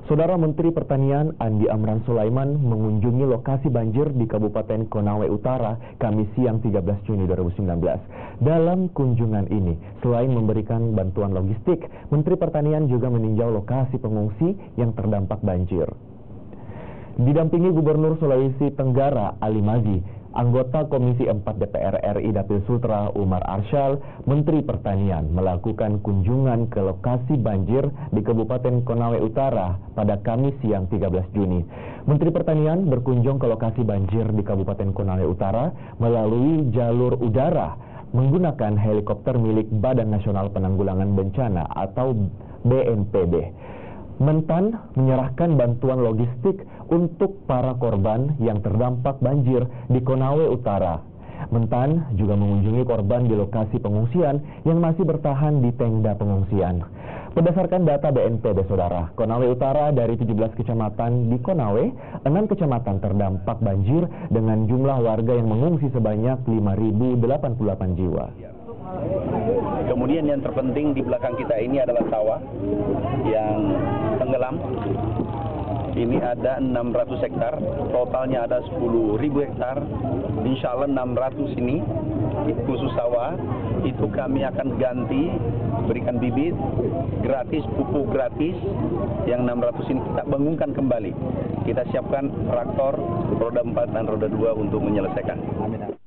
Saudara Menteri Pertanian Andi Amran Sulaiman mengunjungi lokasi banjir di Kabupaten Konawe Utara Kamis siang 13 Juni 2019. Dalam kunjungan ini, selain memberikan bantuan logistik, Menteri Pertanian juga meninjau lokasi pengungsi yang terdampak banjir. Didampingi Gubernur Sulawesi Tenggara Ali Mazi, anggota Komisi 4 DPR RI Dapil Sultra Umar Arsyal, Menteri Pertanian melakukan kunjungan ke lokasi banjir di Kabupaten Konawe Utara pada Kamis siang 13 Juni. Menteri Pertanian berkunjung ke lokasi banjir di Kabupaten Konawe Utara melalui jalur udara menggunakan helikopter milik Badan Nasional Penanggulangan Bencana atau BNPB. Mentan menyerahkan bantuan logistik untuk para korban yang terdampak banjir di Konawe Utara. Mentan juga mengunjungi korban di lokasi pengungsian yang masih bertahan di tenda pengungsian. Berdasarkan data BNPB, Saudara, Konawe Utara dari 17 kecamatan di Konawe, 6 kecamatan terdampak banjir dengan jumlah warga yang mengungsi sebanyak 5.088 jiwa. Kemudian yang terpenting di belakang kita ini adalah sawah yang tenggelam. Ini ada 600 hektar, totalnya ada 10.000 hektar. Insya Allah 600 ini khusus sawah, itu kami akan ganti, berikan bibit gratis, pupuk gratis. Yang 600 ini kita bangunkan kembali. Kita siapkan traktor roda 4 dan roda 2 untuk menyelesaikan. Amin.